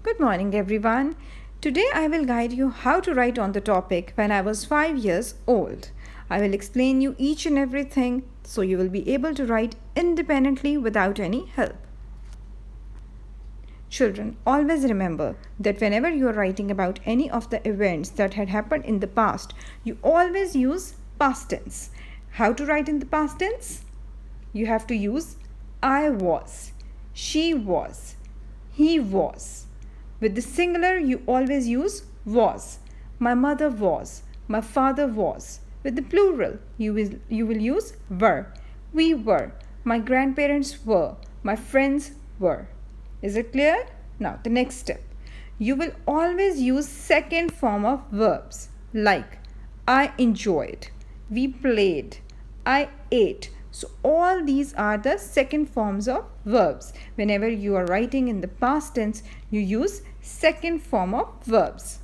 Good morning, everyone. Today I will guide you how to write on the topic when I was 5 years old. I will explain you each and everything so you will be able to write independently without any help. Children, always remember that whenever you are writing about any of the events that had happened in the past, you always use past tense. How to write in the past tense? You have to use I was, she was, he was. With the singular, you always use was. My mother was. My father was. With the plural, you will use were. We were. My grandparents were. My friends were. Is it clear? Now, the next step. You will always use second form of verbs like I enjoyed, we played, I ate. So all these are the second forms of verbs. Whenever you are writing in the past tense, you use second form of verbs.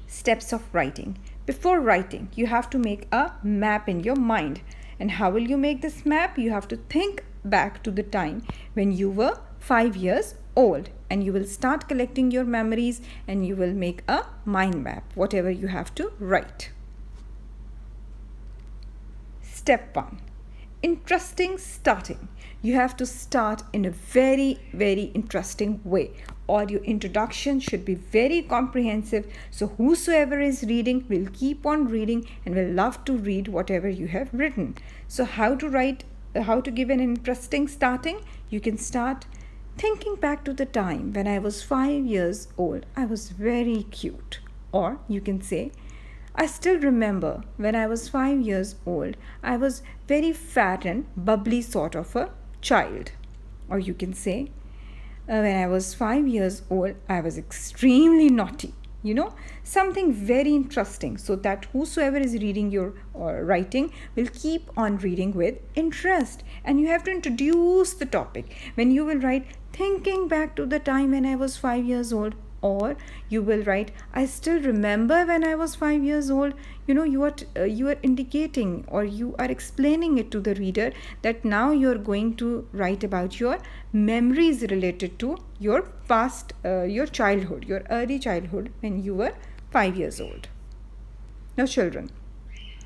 Steps of writing. Before writing, you have to make a map in your mind. And how will you make this map? You have to think back to the time when you were 5 years old, and you will start collecting your memories and you will make a mind map, whatever you have to write. Step 1. Interesting starting. You have to start in a very, very interesting way, or your introduction should be very comprehensive, so whosoever is reading will keep on reading and will love to read whatever you have written. So how to give an interesting starting? You can start thinking back to the time when I was 5 years old. I was very cute. Or you can say, I still remember when I was 5 years old, I was very fat and bubbly sort of a child. Or you can say, when I was 5 years old, I was extremely naughty. Something very interesting, so that whosoever is reading your writing will keep on reading with interest. And you have to introduce the topic. When you will write, thinking back to the time when I was 5 years old, or you will write, I still remember when I was 5 years old. You are indicating, or you are explaining it to the reader that now you are going to write about your memories related to your past, your childhood, your early childhood when you were 5 years old. Now children,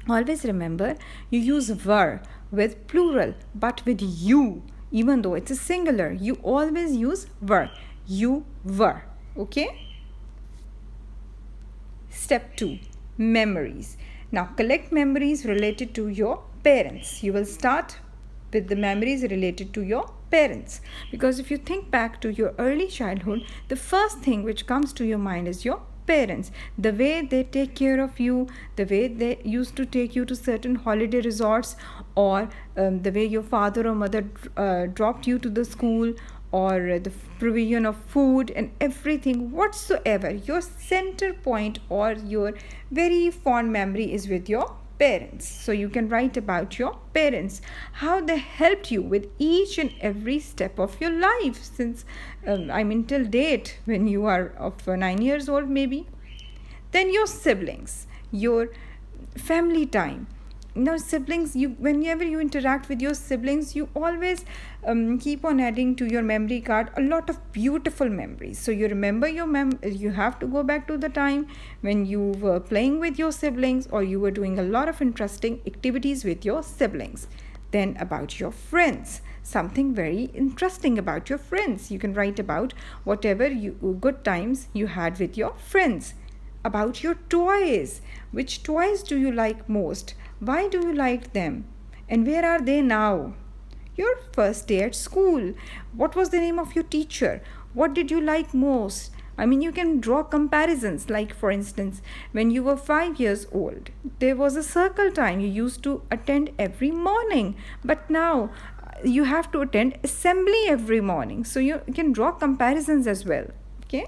always remember you use were with plural, but with you, even though it's a singular, you always use were. You were. Okay? Step 2. Memories. Now collect memories related to your parents. You will start with the memories related to your parents, because if you think back to your early childhood, the first thing which comes to your mind is your parents. The way they take care of you, the way they used to take you to certain holiday resorts, or the way your father or mother dropped you to the school, or the provision of food and everything whatsoever. Your center point or your very fond memory is with your parents. So you can write about your parents, how they helped you with each and every step of your life since till date when you are of 9 years old maybe. Then your siblings, your family time. Now siblings, whenever you interact with your siblings, you always keep on adding to your memory card a lot of beautiful memories. So you remember you have to go back to the time when you were playing with your siblings, or you were doing a lot of interesting activities with your siblings. Then about your friends, something very interesting about your friends. You can write about whatever good times you had with your friends. About your toys. Which toys do you like most? Why do you like them? And where are they now? Your first day at school. What was the name of your teacher? What did you like most? You can draw comparisons. Like for instance, when you were 5 years old, there was a circle time you used to attend every morning. But now you have to attend assembly every morning. So you can draw comparisons as well. Okay?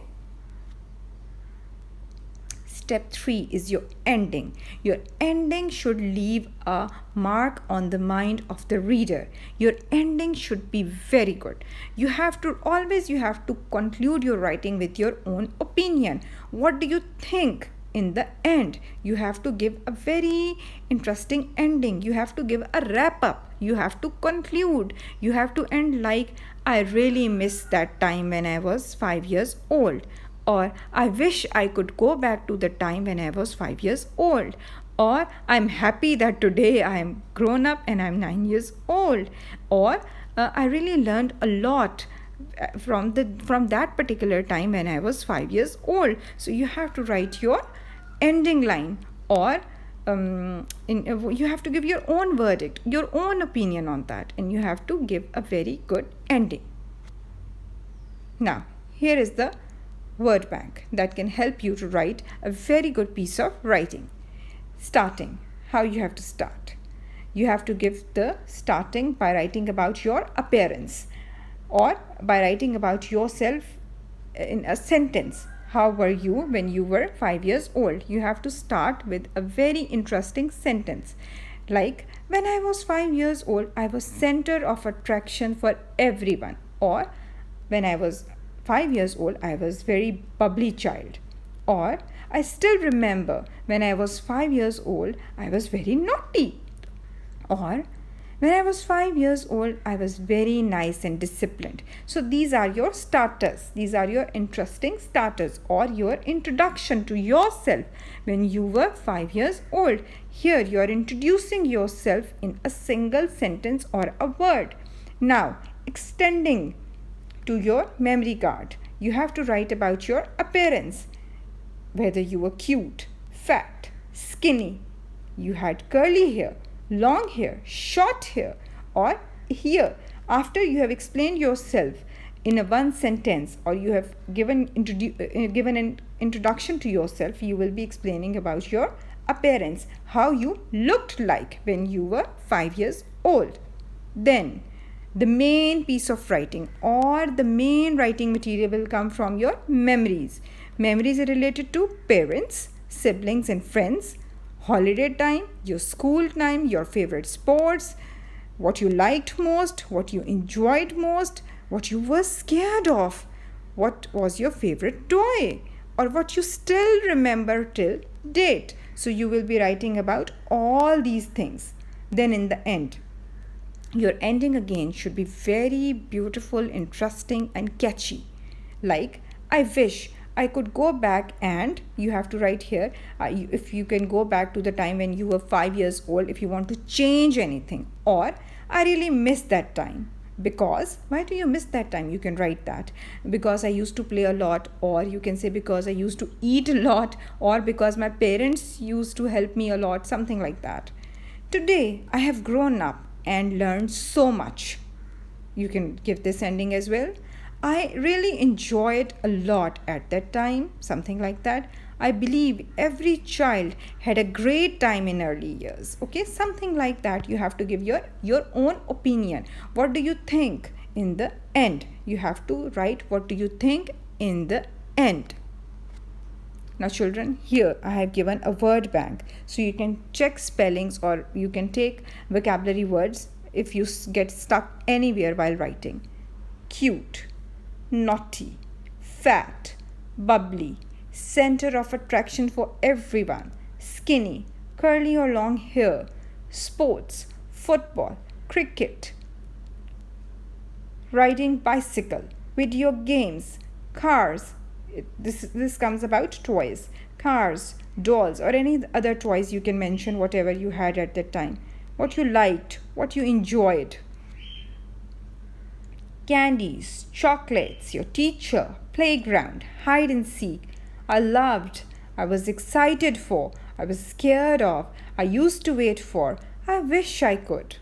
Step 3 is your ending. Your ending should leave a mark on the mind of the reader. Your ending should be very good. You have to conclude your writing with your own opinion. What do you think in the end? You have to give a very interesting ending. You have to give a wrap up. You have to conclude. You have to end like, I really miss that time when I was 5 years old. Or I wish I could go back to the time when I was 5 years old. Or I'm happy that today I am grown up and I'm 9 years old. Or I really learned a lot from that particular time when I was 5 years old. So you have to write your ending line, or you have to give your own verdict, your own opinion on that, and you have to give a very good ending. Now, here is the word bank that can help you to write a very good piece of writing. Starting, how you have to start. You have to give the starting by writing about your appearance, or by writing about yourself in a sentence. How were you when you were 5 years old? You have to start with a very interesting sentence. Like, when I was 5 years old, I was center of attraction for everyone. Or, when I was 5 years old, I was very bubbly child. Or, I still remember when I was 5 years old, I was very naughty. Or, when I was 5 years old, I was very nice and disciplined. So these are your starters. These are your interesting starters, or your introduction to yourself when you were 5 years old. Here you are introducing yourself in a single sentence or a word. Now, extending to your memory card, you have to write about your appearance. Whether you were cute, fat, skinny, you had curly hair, long hair, short hair, or here, after you have explained yourself in a one sentence, or you have given an introduction to yourself, you will be explaining about your appearance, how you looked like when you were 5 years old. Then the main piece of writing, or the main writing material, will come from your memories. Memories are related to parents, siblings and friends, holiday time, your school time, your favorite sports, what you liked most, what you enjoyed most, what you were scared of, what was your favorite toy, or what you still remember till date. So you will be writing about all these things. Then in the end, your ending again should be very beautiful, interesting and catchy. Like, I wish I could go back, and you have to write here if you can go back to the time when you were 5 years old, if you want to change anything. Or, I really miss that time. Because, why do you miss that time? You can write that. Because I used to play a lot, or you can say because I used to eat a lot, or because my parents used to help me a lot, something like that. Today, I have grown up and learned so much. You can give this ending as well. I really enjoyed a lot at that time, something like that. I believe every child had a great time in early years. Okay, something like that. You have to give your own opinion. What do you think in the end? You have to write what do you think in the end. Now children, here I have given a word bank. So you can check spellings, or you can take vocabulary words if you get stuck anywhere while writing. Cute, naughty, fat, bubbly, center of attraction for everyone, skinny, curly or long hair, sports, football, cricket, riding bicycle, video games, cars. This comes about toys, cars, dolls, or any other toys you can mention, whatever you had at that time, what you liked, what you enjoyed. Candies, chocolates, your teacher, playground, hide and seek. I loved, I was excited for, I was scared of, I used to wait for, I wish I could.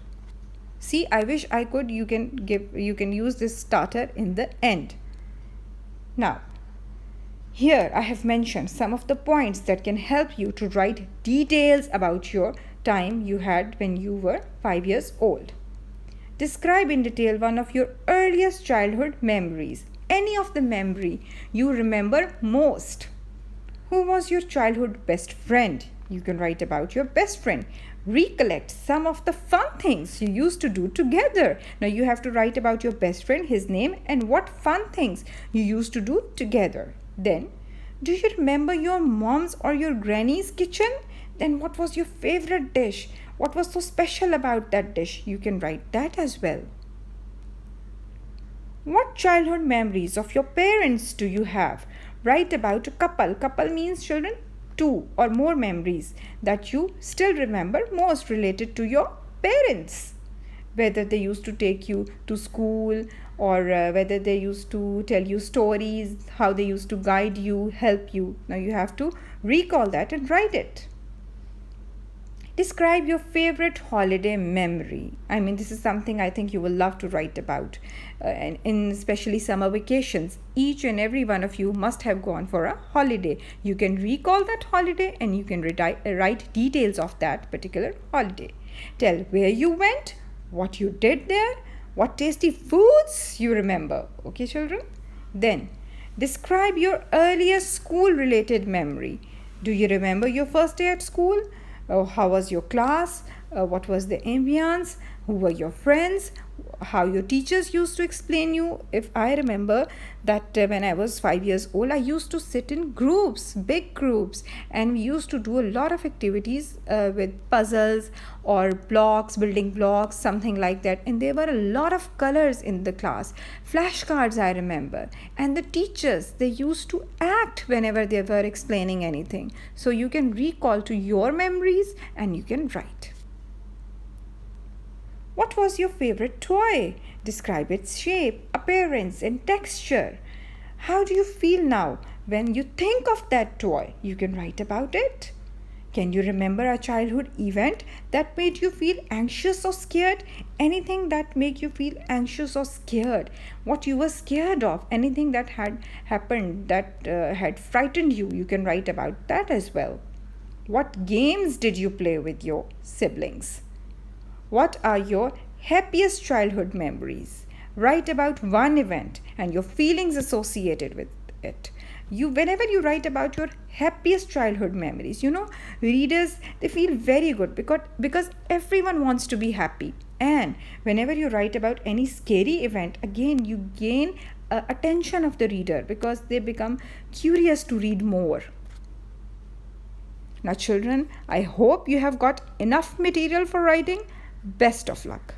See, I wish I could, you can use this starter in the end. Now, here I have mentioned some of the points that can help you to write details about your time you had when you were 5 years old. Describe in detail one of your earliest childhood memories. Any of the memory you remember most. Who was your childhood best friend? You can write about your best friend. Recollect some of the fun things you used to do together. Now you have to write about your best friend, his name, and what fun things you used to do together. Then, do you remember your mom's or your granny's kitchen? Then what was your favorite dish? What was so special about that dish? You can write that as well. What childhood memories of your parents do you have? Write about a couple. Couple means, children, two or more memories that you still remember most related to your parents. Whether they used to take you to school, or whether they used to tell you stories, how they used to guide you, help you. Now you have to recall that and write it. Describe your favorite holiday memory. I mean, this is something I think you will love to write about. And in especially summer vacations, each and every one of you must have gone for a holiday. You can recall that holiday and you can write details of that particular holiday. Tell where you went, what you did there, what tasty foods you remember. Okay, children? Then, describe your earliest school-related memory. Do you remember your first day at school? How was your class? What was the ambience? Who were your friends? How your teachers used to explain you? If I remember that when I was 5 years old, I used to sit in groups, big groups, and we used to do a lot of activities with puzzles or blocks, building blocks, something like that. And there were a lot of colors in the class. Flashcards, I remember. And the teachers, they used to act whenever they were explaining anything. So you can recall to your memories and you can write. What was your favorite toy? Describe its shape, appearance, and texture. How do you feel now when you think of that toy? You can write about it. Can you remember a childhood event that made you feel anxious or scared? Anything that made you feel anxious or scared? What you were scared of? Anything that had happened that had frightened you? You can write about that as well. What games did you play with your siblings? What are your happiest childhood memories? Write about one event and your feelings associated with it. Whenever you write about your happiest childhood memories, readers, they feel very good because everyone wants to be happy. And whenever you write about any scary event, again you gain attention of the reader because they become curious to read more. Now children, I hope you have got enough material for writing. Best of luck.